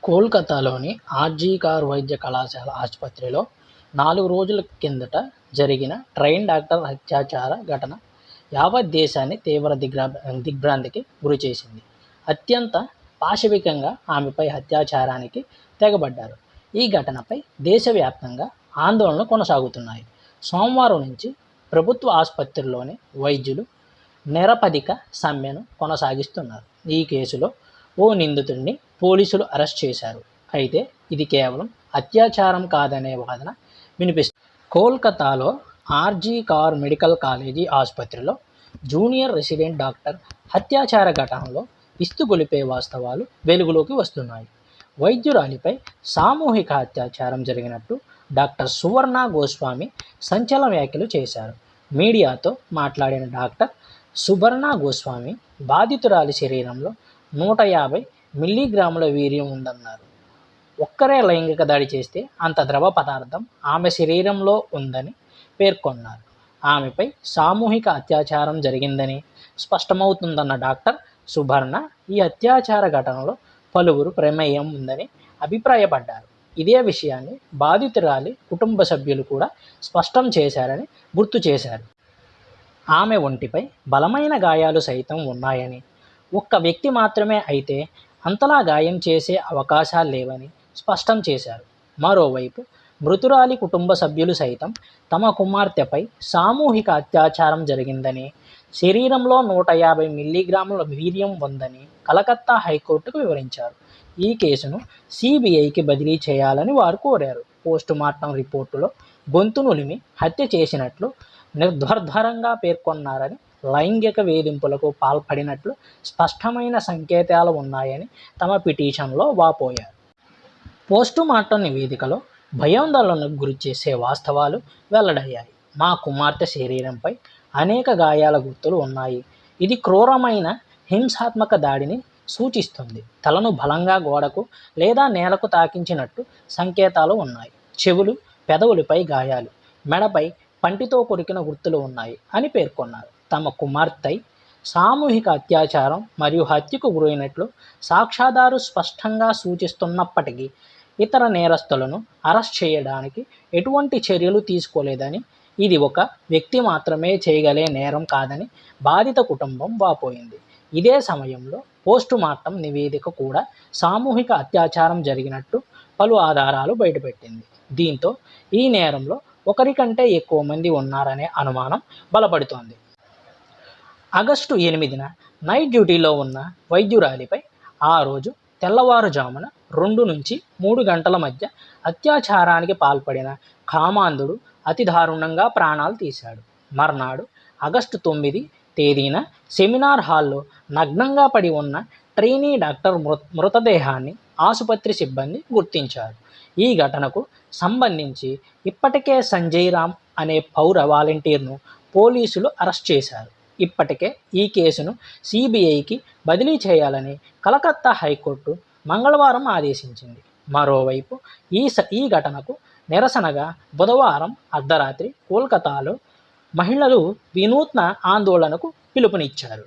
కోల్కతాలోని ఆర్జీ కర్ వైద్య కళాశాల ఆసుపత్రిలో 4 రోజుల కిందట జరిగిన ట్రైన్ డాక్టర్ అత్యాచార ఘటన యావత్ దేశాన్ని తీవ్ర దిగ్భ్రాంతికి గురిచేసింది. అత్యంత పాశవికంగా ఆమెపై అత్యాచారానికి తెగబడ్డారు. ఈ ఘటనపై దేశవ్యాప్తంగా ఆందోళనలు కొనసాగుతున్నాయి. సోమవారం నుంచి ప్రభుత్వ ఆసుపత్రుల్లోని వైద్యులు నిరవధిక సమ్మెను కొనసాగిస్తున్నారు. ఈ కేసులో ఓ నిందితుడిని పోలీసులు అరెస్ట్ చేశారు. అయితే ఇది కేవలం అత్యాచారం కాదనే వాదన వినిపిస్తుంది. కోల్కతాలో ఆర్జీ కర్ మెడికల్ కాలేజీ ఆసుపత్రిలో జూనియర్ రెసిడెంట్ డాక్టర్ అత్యాచార ఘటనలో విస్తుగొలిపే వాస్తవాలు వెలుగులోకి వస్తున్నాయి. వైద్యురాలిపై సామూహిక అత్యాచారం జరిగినట్టు డాక్టర్ సువర్ణ గోస్వామి సంచలన వ్యాఖ్యలు చేశారు. మీడియాతో మాట్లాడిన డాక్టర్ సువర్ణ గోస్వామి బాధితురాలి శరీరంలో 150 మిల్లీగ్రాముల వీర్యం ఉందన్నారు. ఒక్కరే లైంగిక దాడి చేస్తే అంత ద్రవ పదార్థం ఆమె శరీరంలో ఉందని పేర్కొన్నారు. ఆమెపై సామూహిక అత్యాచారం జరిగిందని స్పష్టమవుతుందన్న డాక్టర్ సుబర్ణ ఈ అత్యాచార ఘటనలో పలువురు ప్రమేయం ఉందని అభిప్రాయపడ్డారు. ఇదే విషయాన్ని బాధితురాలి కుటుంబ సభ్యులు కూడా స్పష్టం చేశారని గుర్తు చేశారు. ఆమె ఒంటిపై బలమైన గాయాలు సైతం ఉన్నాయని, ఒక్క వ్యక్తి మాత్రమే అయితే అంతలా గాయం చేసే అవకాశాలు లేవని స్పష్టం చేశారు. మరోవైపు మృతురాలి కుటుంబ సభ్యులు సైతం తమ కుమార్తెపై సామూహిక అత్యాచారం జరిగిందని, శరీరంలో 150 మిల్లీగ్రాముల వీర్యం ఉందని కలకత్తా హైకోర్టుకు వివరించారు. ఈ కేసును సిబిఐకి బదిలీ చేయాలని వారు కోరారు. పోస్టుమార్టం రిపోర్టులో గొంతు నులిమి హత్య చేసినట్లు నిర్ధారంగా పేర్కొన్నారని, లైంగిక వేధింపులకు పాల్పడినట్లు స్పష్టమైన సంకేతాలు ఉన్నాయని తమ పిటిషన్లో వాపోయారు. పోస్టుమార్టం నివేదికలో భయాందోళనకు గురిచేసే వాస్తవాలు వెల్లడయ్యాయి. మా కుమార్తె శరీరంపై అనేక గాయాల గుర్తులు ఉన్నాయి. ఇది క్రూరమైన హింసాత్మక దాడిని సూచిస్తుంది. తలను బలంగా గోడకు లేదా నేలకు తాకించినట్టు సంకేతాలు ఉన్నాయి. చెవులు, పెదవులపై గాయాలు, మెడపై పంటితో కొరికిన గుర్తులు ఉన్నాయి అని పేర్కొన్నారు. తమ కుమార్తె సామూహిక అత్యాచారం మరియు హత్యకు గురైనట్లు సాక్ష్యాధారాలు స్పష్టంగా సూచిస్తున్నప్పటికీ ఇతర నేరస్తులను అరెస్ట్ చేయడానికి ఎటువంటి చర్యలు తీసుకోలేదని, ఇది ఒక వ్యక్తి మాత్రమే చేయగలే నేరం కాదని బాధిత కుటుంబం వాపోయింది. ఇదే సమయంలో పోస్టుమార్టం నివేదిక కూడా సామూహిక అత్యాచారం జరిగినట్టు పలు ఆధారాలు బయటపెట్టింది. దీంతో ఈ నేరంలో ఒకరి కంటే ఎక్కువ మంది ఉన్నారనే అనుమానం బలపడుతోంది. ఆగస్టు 8న నైట్ డ్యూటీలో ఉన్న వైద్యురాలిపై ఆ రోజు తెల్లవారుజామున 2 నుంచి 3 గంటల మధ్య అత్యాచారానికి పాల్పడిన కామాంధుడు అతి దారుణంగా ప్రాణాలు తీశాడు. మర్నాడు ఆగస్టు 9 తేదీన సెమినార్ హాల్లో నగ్నంగా పడి ఉన్న ట్రైనీ డాక్టర్ మృతదేహాన్ని ఆసుపత్రి సిబ్బంది గుర్తించారు. ఈ ఘటనకు సంబంధించి ఇప్పటికే సంజయ్ రామ్ అనే పౌర వాలంటీర్ను పోలీసులు అరెస్ట్ చేశారు. ఇప్పటికే ఈ కేసును సిబిఐకి బదిలీ చేయాలని కలకత్తా హైకోర్టు మంగళవారం ఆదేశించింది. మరోవైపు ఈ ఘటనకు నిరసనగా బుధవారం అర్ధరాత్రి కోల్కతాలో మహిళలు వినూత్న ఆందోళనకు పిలుపునిచ్చారు.